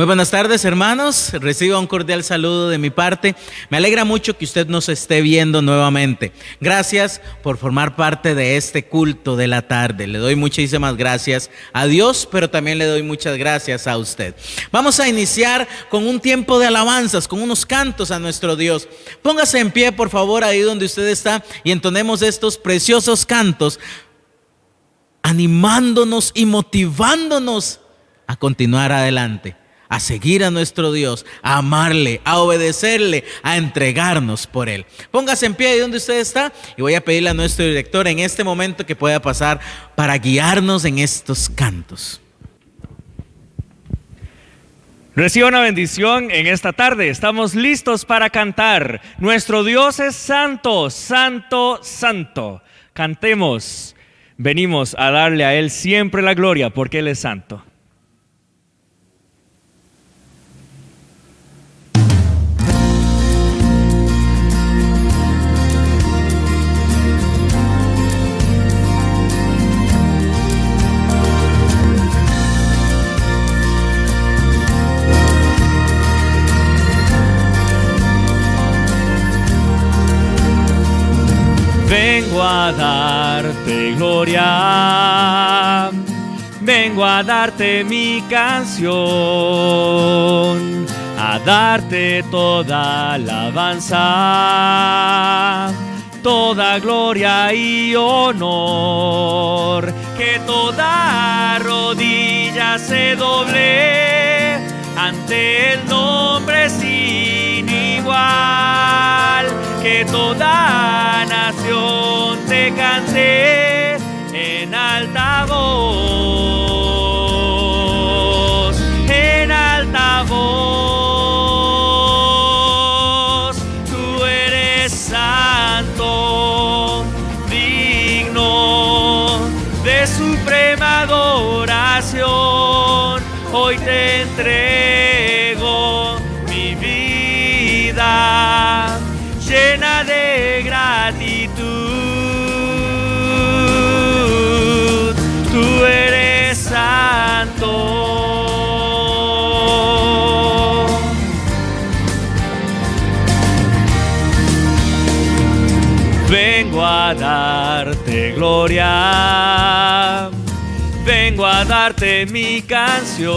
Muy buenas tardes, hermanos. Reciba un cordial saludo de mi parte. Me alegra mucho que usted nos esté viendo nuevamente. Gracias por formar parte de este culto de la tarde. Le doy muchísimas gracias a Dios, pero también le doy muchas gracias a usted. Vamos a iniciar con un tiempo de alabanzas, con unos cantos a nuestro Dios. Póngase en pie, por favor, ahí donde usted está, y entonemos estos preciosos cantos, animándonos y motivándonos a continuar adelante, a seguir a nuestro Dios, a amarle, a obedecerle, a entregarnos por Él. Póngase en pie ahí donde usted está y voy a pedirle a nuestro director en este momento que pueda pasar para guiarnos en estos cantos. Reciba una bendición en esta tarde. Estamos listos para cantar. Nuestro Dios es santo, santo, santo. Cantemos. Venimos a darle a Él siempre la gloria porque Él es santo. Vengo a darte gloria, vengo a darte mi canción, a darte toda alabanza, toda gloria y honor, que toda rodilla se doble ante el nombre sin igual, que toda nación te cante en alta voz, en alta voz. Tú eres santo, digno de suprema adoración. Hoy te entrego mi vida llena de gratitud. Tú eres santo. Vengo a darte gloria, vengo a darte mi canción,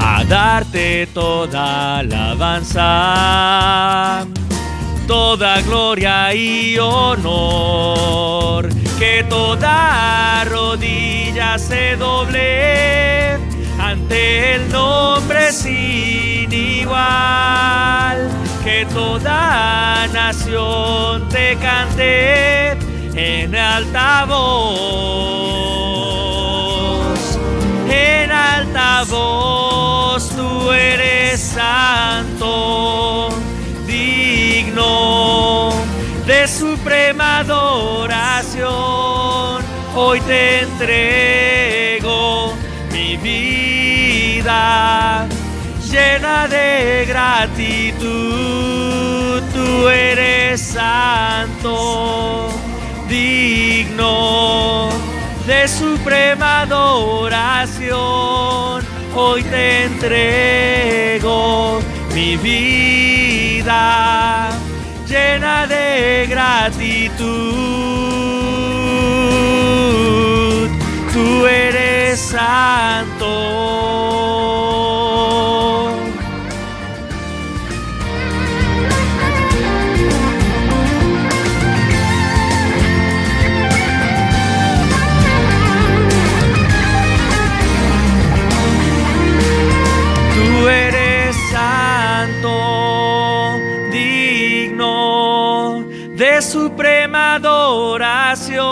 a darte toda alabanza, toda gloria y honor, que toda rodilla se doble ante el nombre sin igual, que toda nación te cante en alta voz, en alta voz. Tú eres santo, digno de suprema adoración. Hoy te entrego mi vida llena de gratitud. Tú eres santo, digno de suprema adoración. Hoy te entrego mi vida llena de gratitud. Tú eres santo. Tú eres santo, digno de suprema adoración.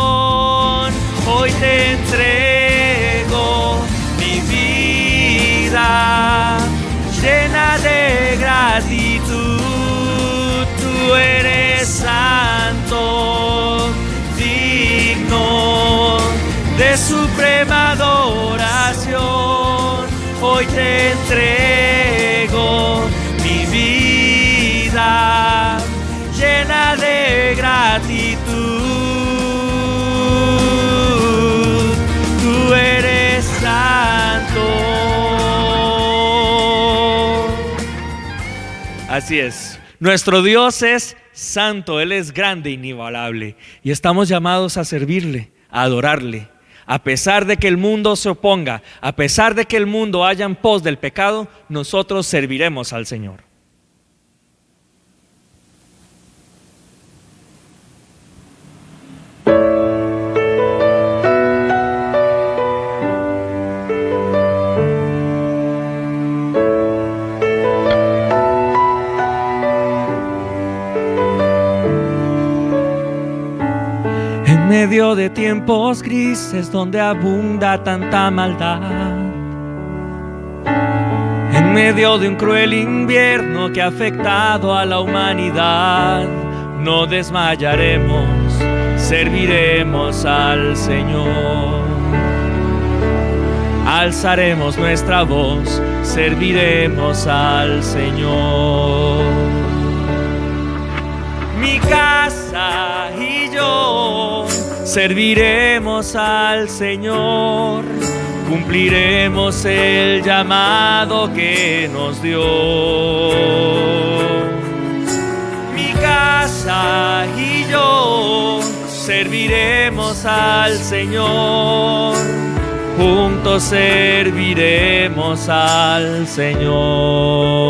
Hoy te entrego mi vida llena de gratitud. Tú eres santo, digno de suprema adoración. Hoy te entrego mi vida llena de gratitud. Tú eres santo. Así es. Nuestro Dios es santo, Él es grande e inigualable. Y estamos llamados a servirle, a adorarle. A pesar de que el mundo se oponga, a pesar de que el mundo vaya en pos del pecado, nosotros serviremos al Señor. En medio de tiempos grises donde abunda tanta maldad, en medio de un cruel invierno que ha afectado a la humanidad, no desmayaremos, serviremos al Señor. Alzaremos nuestra voz, serviremos al Señor. Mi casa y yo serviremos al Señor, cumpliremos el llamado que nos dio. Mi casa y yo serviremos al Señor, juntos serviremos al Señor.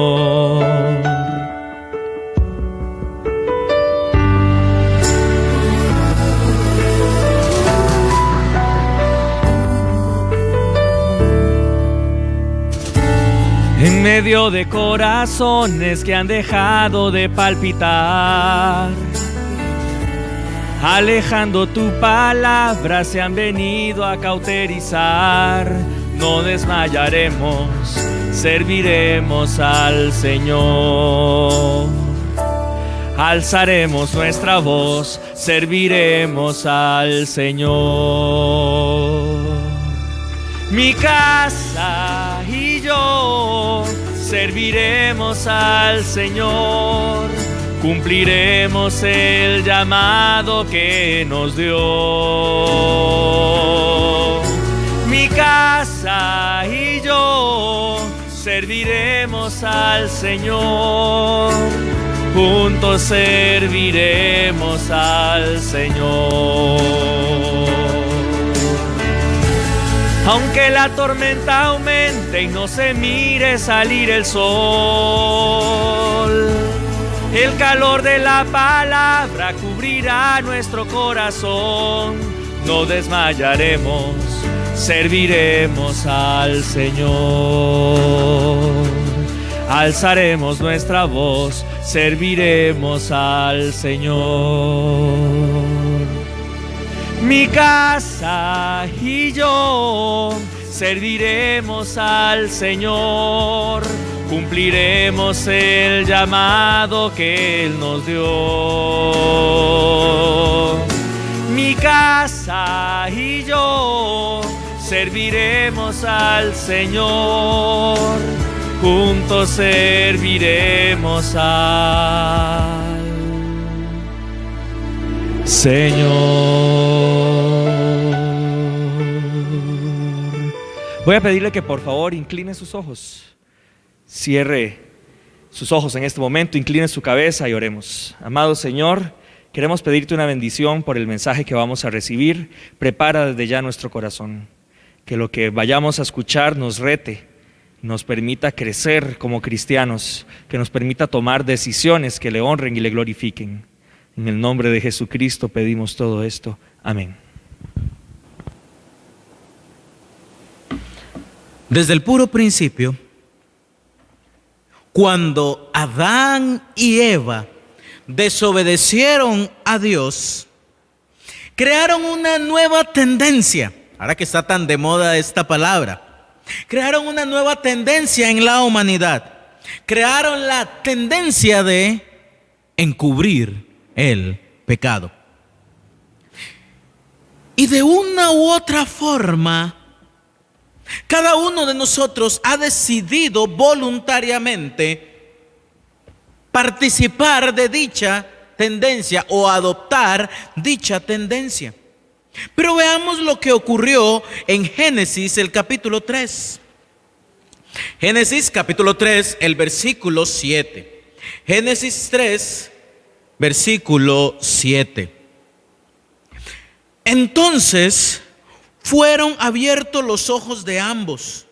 En medio de corazones que han dejado de palpitar, alejando tu palabra se han venido a cauterizar, no desmayaremos, serviremos al Señor. Alzaremos nuestra voz, serviremos al Señor. Mi casa y yo serviremos al Señor, cumpliremos el llamado que nos dio. Mi casa y yo serviremos al Señor, juntos serviremos al Señor. Aunque la tormenta aumente y no se mire salir el sol, el calor de la palabra cubrirá nuestro corazón. No desmayaremos, serviremos al Señor. Alzaremos nuestra voz, serviremos al Señor. Mi casa y yo serviremos al Señor, cumpliremos el llamado que Él nos dio. Mi casa y yo serviremos al Señor, juntos serviremos al Señor. Voy a pedirle que por favor incline sus ojos. Cierre sus ojos en este momento, incline su cabeza y oremos. Amado Señor, queremos pedirte una bendición por el mensaje que vamos a recibir. Prepara desde ya nuestro corazón. Que lo que vayamos a escuchar nos rete, nos permita crecer como cristianos, que nos permita tomar decisiones que le honren y le glorifiquen. En el nombre de Jesucristo pedimos todo esto. Amén. Desde el puro principio, cuando Adán y Eva desobedecieron a Dios, crearon una nueva tendencia. Ahora que está tan de moda esta palabra, crearon una nueva tendencia en la humanidad. Crearon la tendencia de encubrir el pecado. Y de una u otra forma, cada uno de nosotros ha decidido voluntariamente participar de dicha tendencia o adoptar dicha tendencia. Pero veamos lo que ocurrió en Génesis, el capítulo 3. Génesis capítulo 3, el versículo 7. Génesis 3, versículo 7. Entonces fueron abiertos los ojos de ambos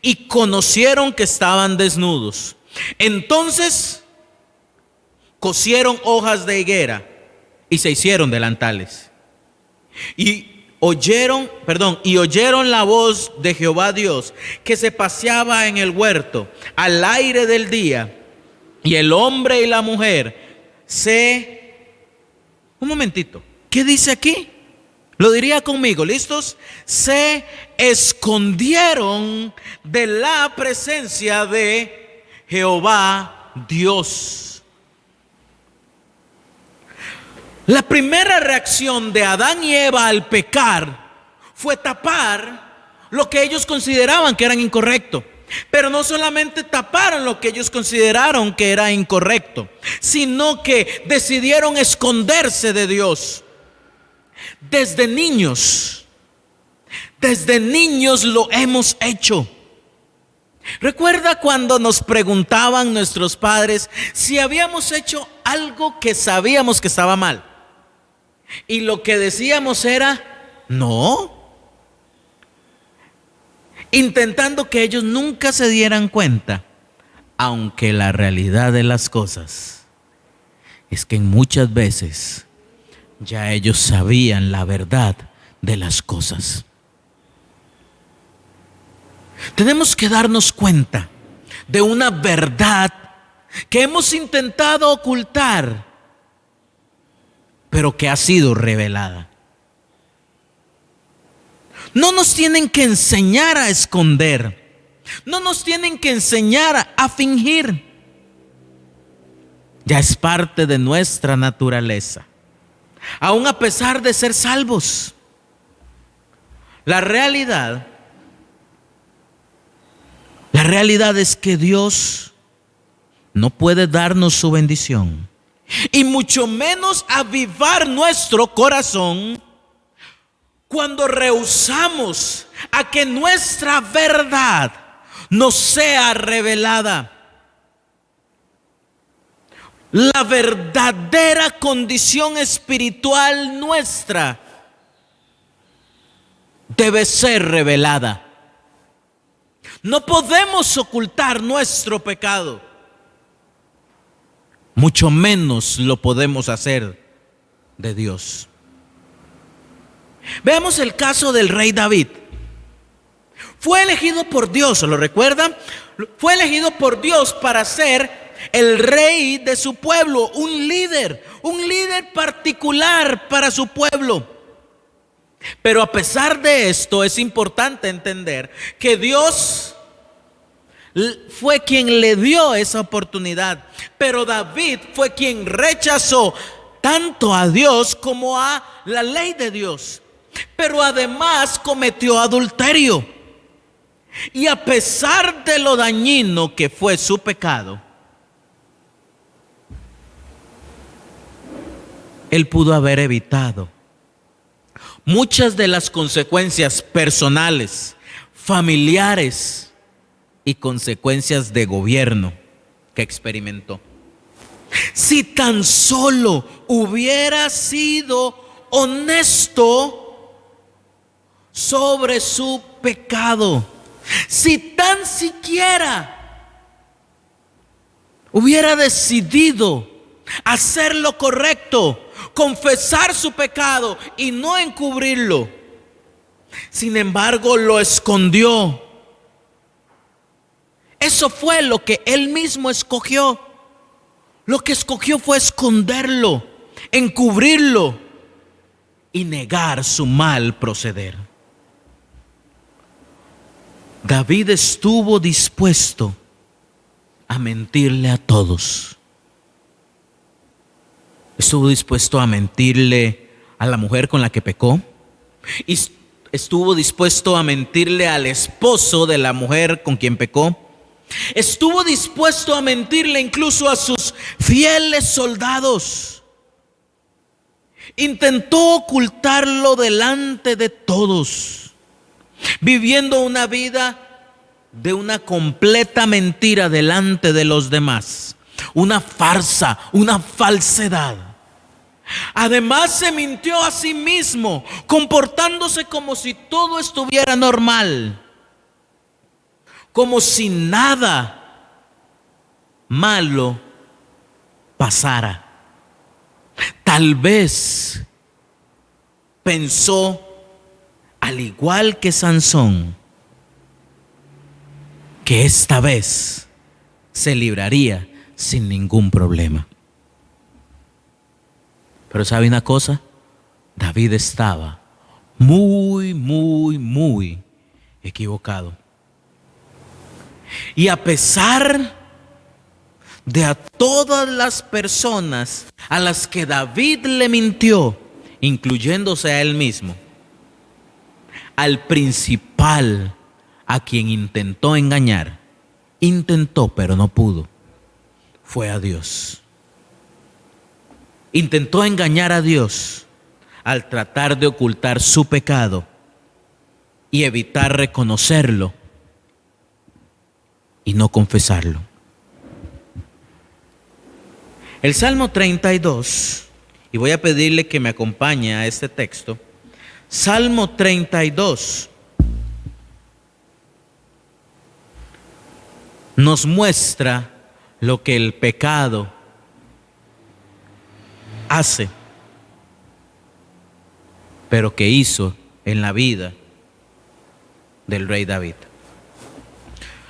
y conocieron que estaban desnudos. Entonces cosieron hojas de higuera y se hicieron delantales. Y oyeron la voz de Jehová Dios, que se paseaba en el huerto al aire del día. Y el hombre y la mujer un momentito, ¿qué dice aquí? Lo diría conmigo, ¿listos? Se escondieron de la presencia de Jehová Dios. La primera reacción de Adán y Eva al pecar fue tapar lo que ellos consideraban que era incorrecto. Pero no solamente taparon lo que ellos consideraron que era incorrecto, sino que decidieron esconderse de Dios. Desde niños lo hemos hecho. ¿Recuerda cuando nos preguntaban nuestros padres si habíamos hecho algo que sabíamos que estaba mal? Y lo que decíamos era no, intentando que ellos nunca se dieran cuenta, aunque la realidad de las cosas es que muchas veces ya ellos sabían la verdad de las cosas. Tenemos que darnos cuenta de una verdad que hemos intentado ocultar, pero que ha sido revelada. No nos tienen que enseñar a esconder, no nos tienen que enseñar a fingir. Ya es parte de nuestra naturaleza, aun a pesar de ser salvos. La realidad es que Dios no puede darnos su bendición y mucho menos avivar nuestro corazón cuando rehusamos a que nuestra verdad nos sea revelada. La verdadera condición espiritual nuestra debe ser revelada. No podemos ocultar nuestro pecado, mucho menos lo podemos hacer de Dios. Veamos el caso del rey David. Fue elegido por Dios, ¿lo recuerdan? Fue elegido por Dios para ser el rey de su pueblo, un líder particular para su pueblo. Pero a pesar de esto, es importante entender que Dios fue quien le dio esa oportunidad, pero David fue quien rechazó tanto a Dios como a la ley de Dios. Pero además cometió adulterio. Y a pesar de lo dañino que fue su pecado, él pudo haber evitado muchas de las consecuencias personales, familiares y consecuencias de gobierno que experimentó. Si tan solo hubiera sido honesto sobre su pecado, si tan siquiera hubiera decidido hacer lo correcto, confesar su pecado y no encubrirlo. Sin embargo, lo escondió. Eso fue lo que él mismo escogió. Lo que escogió fue esconderlo, encubrirlo y negar su mal proceder. David estuvo dispuesto a mentirle a todos. Estuvo dispuesto a mentirle a la mujer con la que pecó. Y estuvo dispuesto a mentirle al esposo de la mujer con quien pecó. Estuvo dispuesto a mentirle incluso a sus fieles soldados. Intentó ocultarlo delante de todos, viviendo una vida de una completa mentira delante de los demás. una farsa, una falsedad. Además se mintió a sí mismo, comportándose como si todo estuviera normal, como si nada malo pasara. Tal vez pensó, al igual que Sansón, que esta vez se libraría sin ningún problema. Pero ¿sabe una cosa? David estaba muy equivocado. Y a pesar de a todas las personas a las que David le mintió, incluyéndose a él mismo, al principal a quien intentó engañar, intentó pero no pudo, fue a Dios. Intentó engañar a Dios al tratar de ocultar su pecado y evitar reconocerlo y no confesarlo. El Salmo 32, y voy a pedirle que me acompañe a este texto. Salmo 32 nos muestra lo que el pecado hace, pero que hizo en la vida del rey David.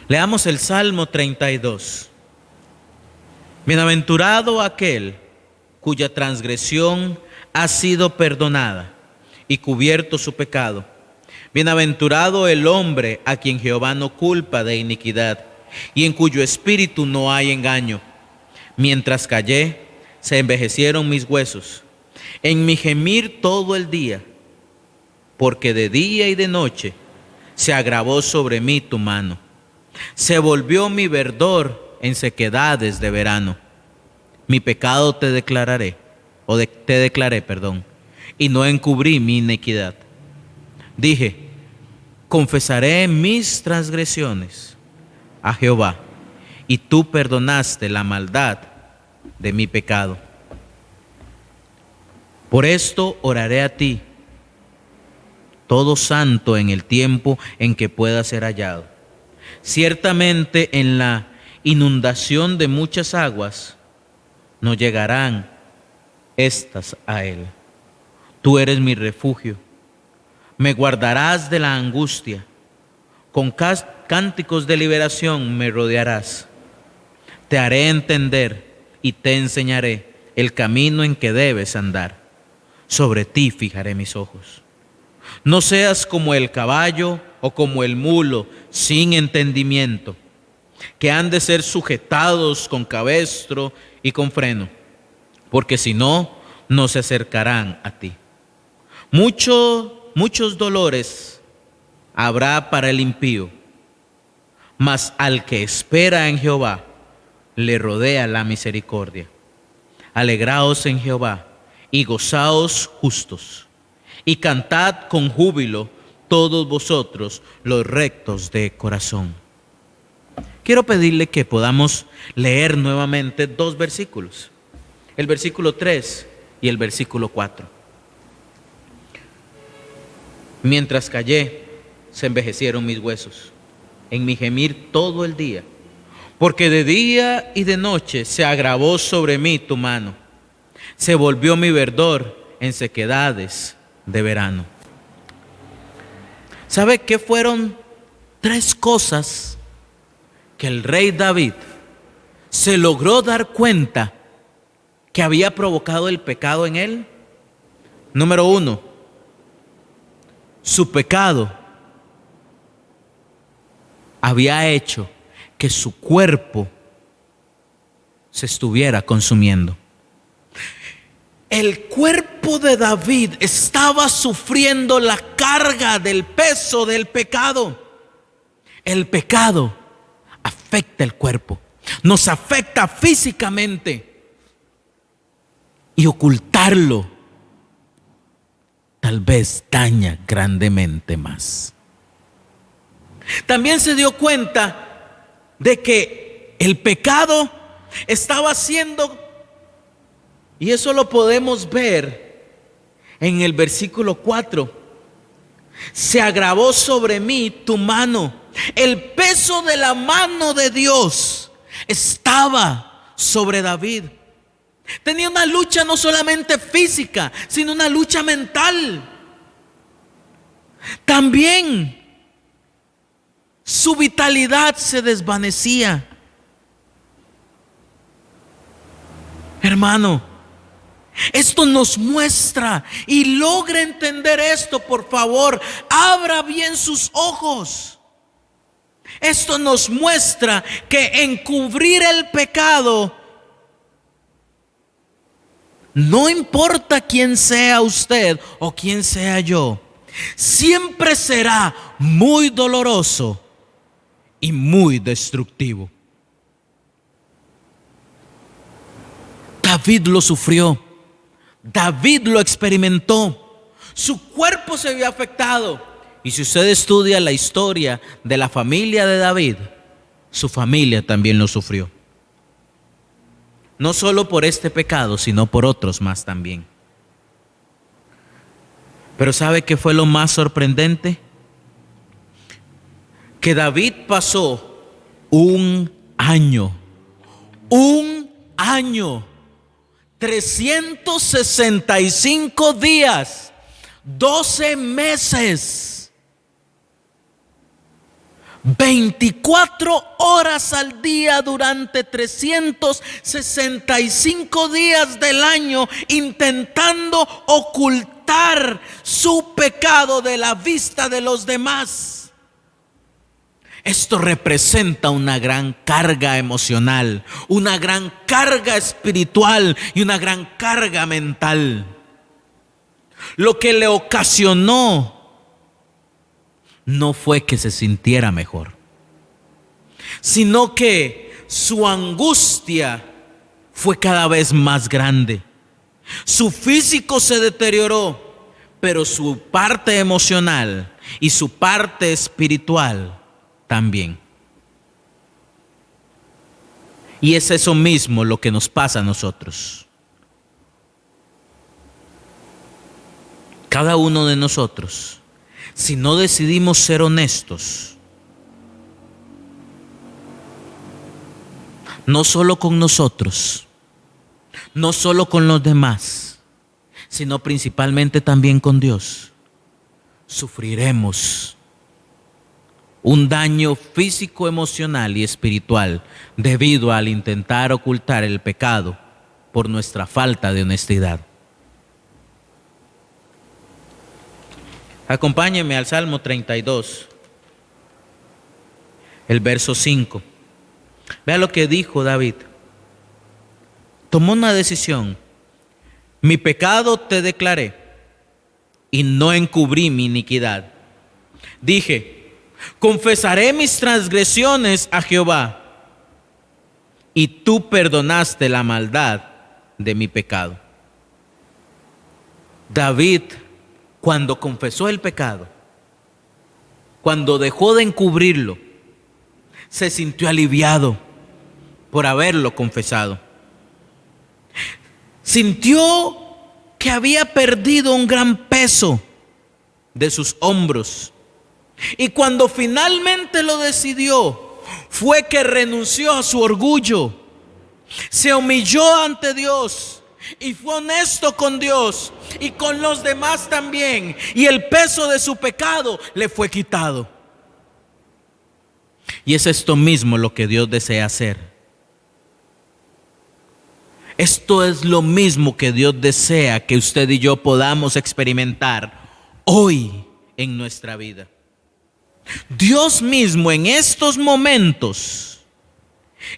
Leamos el Salmo 32. Bienaventurado aquel cuya transgresión ha sido perdonada y cubierto su pecado. Bienaventurado el hombre a quien Jehová no culpa de iniquidad y en cuyo espíritu no hay engaño. Mientras callé, se envejecieron mis huesos, en mi gemir todo el día, porque de día y de noche se agravó sobre mí tu mano. Se volvió mi verdor en sequedades de verano. Mi pecado te declaré, y no encubrí mi iniquidad. Dije, confesaré mis transgresiones a Jehová, y tú perdonaste la maldad de mi pecado. Por esto oraré a ti, todo santo, en el tiempo en que pueda ser hallado. Ciertamente en la inundación de muchas aguas no llegarán estas a él. Tú eres mi refugio, me guardarás de la angustia, con cánticos de liberación me rodearás. Te haré entender y te enseñaré el camino en que debes andar. Sobre ti fijaré mis ojos. No seas como el caballo o como el mulo sin entendimiento, que han de ser sujetados con cabestro y con freno, porque si no, no se acercarán a ti. Muchos dolores habrá para el impío, mas al que espera en Jehová le rodea la misericordia. Alegraos en Jehová y gozaos justos, y cantad con júbilo todos vosotros los rectos de corazón. Quiero pedirle que podamos leer nuevamente dos versículos, el versículo 3 y el versículo 4. Mientras callé, se envejecieron mis huesos, en mi gemir todo el día, porque de día y de noche se agravó sobre mí tu mano, se volvió mi verdor en sequedades de verano. ¿Sabe qué fueron tres cosas que el rey David se logró dar cuenta que había provocado el pecado en él? Número 1, su pecado había hecho que su cuerpo se estuviera consumiendo. El cuerpo de David estaba sufriendo la carga del peso del pecado. El pecado afecta el cuerpo, nos afecta físicamente, y ocultarlo tal vez daña grandemente más. También se dio cuenta de que el pecado estaba haciendo, y eso lo podemos ver en el versículo 4. Se agravó sobre mí tu mano. El peso de la mano de Dios estaba sobre David. Tenía una lucha no solamente física, sino una lucha mental. También su vitalidad se desvanecía. Hermano, esto nos muestra, y logra entender esto, por favor, abra bien sus ojos. Esto nos muestra que encubrir el pecado, no importa quién sea usted o quién sea yo, siempre será muy doloroso y muy destructivo. David lo sufrió. David lo experimentó. Su cuerpo se vio afectado. Y si usted estudia la historia de la familia de David, su familia también lo sufrió. No solo por este pecado, sino por otros más también. Pero ¿sabe qué fue lo más sorprendente? Que David pasó un año, 365 días, 12 meses, 24 horas al día durante 365 días del año, intentando ocultar su pecado de la vista de los demás. Esto representa una gran carga emocional, una gran carga espiritual y una gran carga mental. Lo que le ocasionó no fue que se sintiera mejor, sino que su angustia fue cada vez más grande. Su físico se deterioró, pero su parte emocional y su parte espiritual también. Y es eso mismo lo que nos pasa a nosotros. Cada uno de nosotros, si no decidimos ser honestos, no solo con nosotros, no solo con los demás, sino principalmente también con Dios, sufriremos un daño físico, emocional y espiritual debido al intentar ocultar el pecado por nuestra falta de honestidad. Acompáñenme al Salmo 32, el verso 5. Vea lo que dijo David. Tomó una decisión. Mi pecado te declaré y no encubrí mi iniquidad. Dije, confesaré mis transgresiones a Jehová, y tú perdonaste la maldad de mi pecado. David, cuando confesó el pecado, cuando dejó de encubrirlo, se sintió aliviado por haberlo confesado. Sintió que había perdido un gran peso de sus hombros. Y cuando finalmente lo decidió, fue que renunció a su orgullo, se humilló ante Dios y fue honesto con Dios y con los demás también, y el peso de su pecado le fue quitado. Y es esto mismo lo que Dios desea hacer. Esto es lo mismo que Dios desea que usted y yo podamos experimentar hoy en nuestra vida. Dios mismo en estos momentos,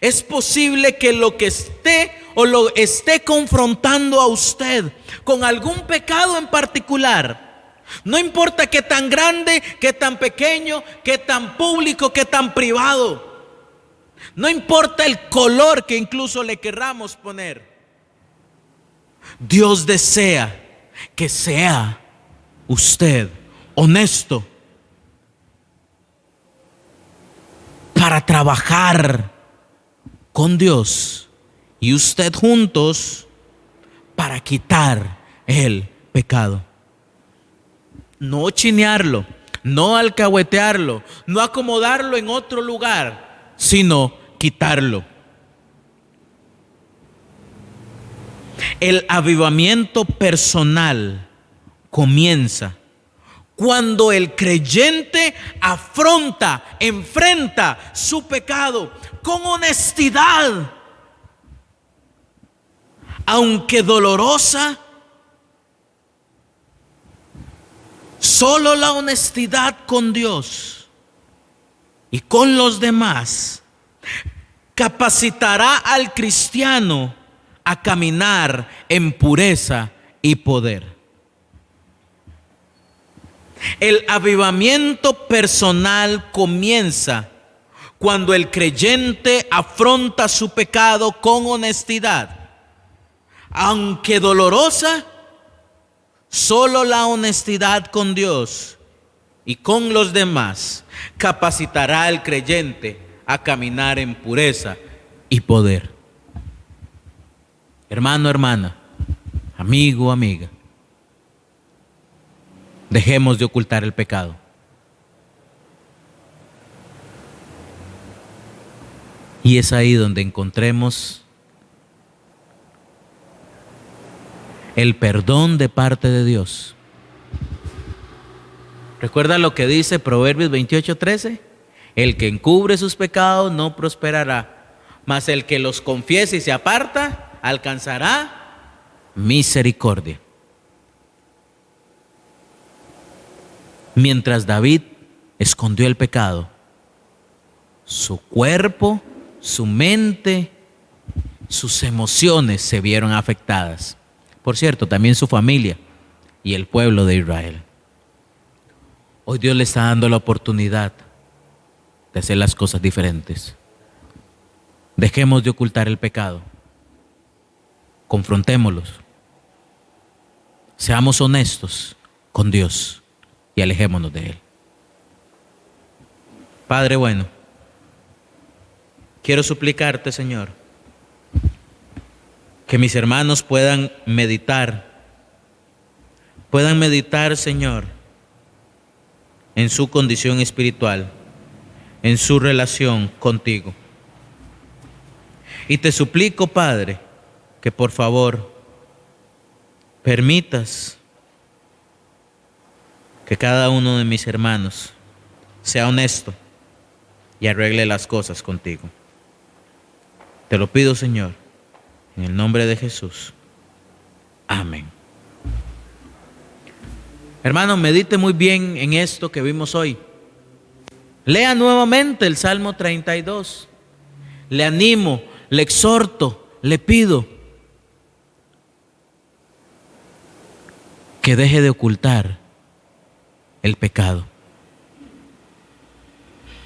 es posible que lo que esté o lo esté confrontando a usted con algún pecado en particular. No importa qué tan grande, qué tan pequeño, qué tan público, qué tan privado. No importa el color que incluso le querramos poner. Dios desea que sea usted honesto para trabajar con Dios y usted juntos para quitar el pecado. No chinearlo, no alcahuetearlo, no acomodarlo en otro lugar, sino quitarlo. El avivamiento personal comienza cuando el creyente enfrenta su pecado con honestidad, aunque dolorosa. Solo la honestidad con Dios y con los demás capacitará al cristiano a caminar en pureza y poder. El avivamiento personal comienza cuando el creyente afronta su pecado con honestidad, aunque dolorosa. Solo la honestidad con Dios y con los demás capacitará al creyente a caminar en pureza y poder. Hermano, hermana, amigo, amiga, dejemos de ocultar el pecado. Y es ahí donde encontremos el perdón de parte de Dios. ¿Recuerda lo que dice Proverbios 28:13? El que encubre sus pecados no prosperará, mas el que los confiese y se aparta alcanzará misericordia. Mientras David escondió el pecado, su cuerpo, su mente, sus emociones se vieron afectadas. Por cierto, también su familia y el pueblo de Israel. Hoy Dios le está dando la oportunidad de hacer las cosas diferentes. Dejemos de ocultar el pecado. Confrontémoslos. Seamos honestos con Dios y alejémonos de Él. Padre bueno, quiero suplicarte, Señor, que mis hermanos puedan meditar, Señor, en su condición espiritual, en su relación contigo. Y te suplico, Padre, que por favor permitas que cada uno de mis hermanos sea honesto y arregle las cosas contigo. Te lo pido, Señor, en el nombre de Jesús. Amén. Hermano, medite muy bien en esto que vimos hoy. Lea nuevamente el Salmo 32. Le animo, le exhorto, le pido que deje de ocultar el pecado.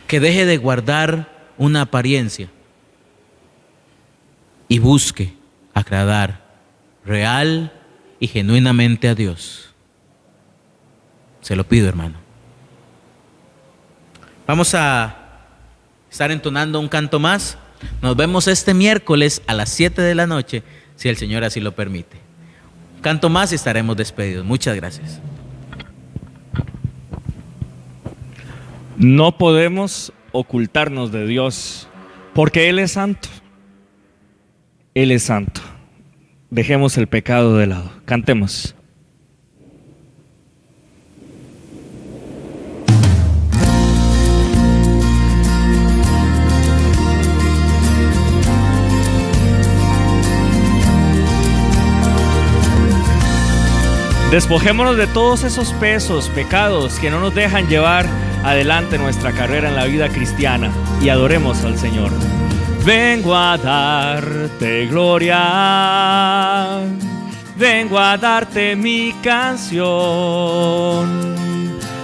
Que deje de guardar una apariencia y busque agradar real y genuinamente a Dios. Se lo pido, hermano. Vamos a estar entonando un canto más. Nos vemos este miércoles a las 7 de la noche, si el Señor así lo permite. Un canto más y estaremos despedidos. Muchas gracias. No podemos ocultarnos de Dios, porque Él es santo. Él es santo. Dejemos el pecado de lado. Cantemos. Despojémonos de todos esos pesos, pecados que no nos dejan llevar adelante nuestra carrera en la vida cristiana y adoremos al Señor. Vengo a darte gloria, vengo a darte mi canción,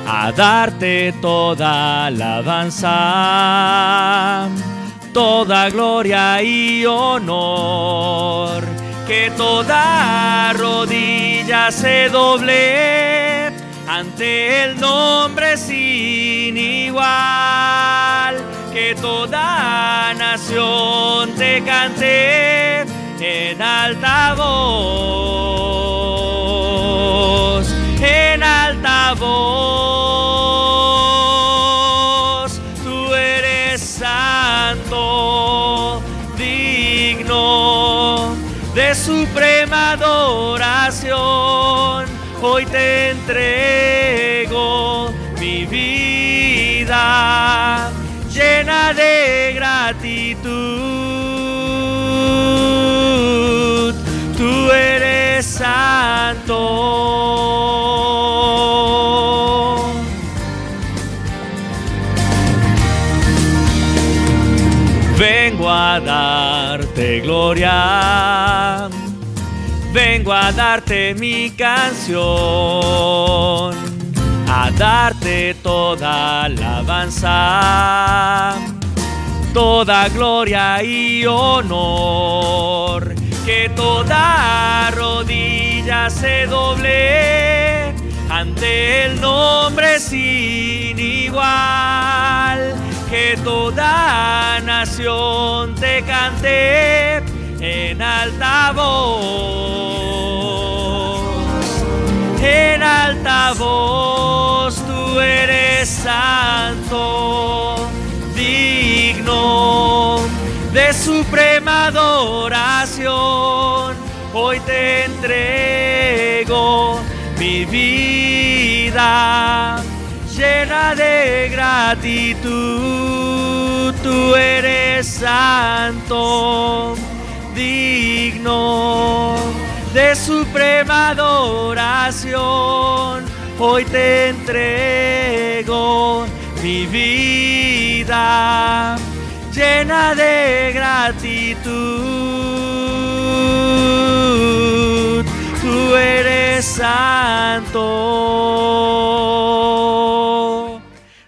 a darte toda alabanza, toda gloria y honor. Que toda rodilla se doble ante el nombre sin igual. Que toda nación te cante en alta voz, en alta voz. Tú eres santo, digno de suprema adoración. Hoy te entrego mi vida llena de gratitud. Tú eres santo. Vengo a darte gloria, vengo a darte mi canción, a darte toda alabanza, toda gloria y honor. Que toda rodilla se doble ante el nombre sin igual. Que toda nación te cante en alta voz, en alta voz. Tú eres santo, digno de suprema adoración. Hoy te entrego mi vida llena de gratitud. Tú eres santo, digno de suprema adoración. Hoy te entrego mi vida llena de gratitud. Tú eres santo.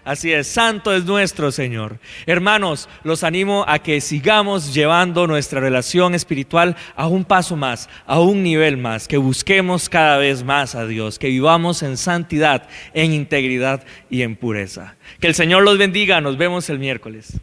Así es, santo es nuestro Señor. Hermanos, los animo a que sigamos llevando nuestra relación espiritual a un paso más, a un nivel más, que busquemos cada vez más a Dios, que vivamos en santidad, en integridad y en pureza. Que el Señor los bendiga, nos vemos el miércoles.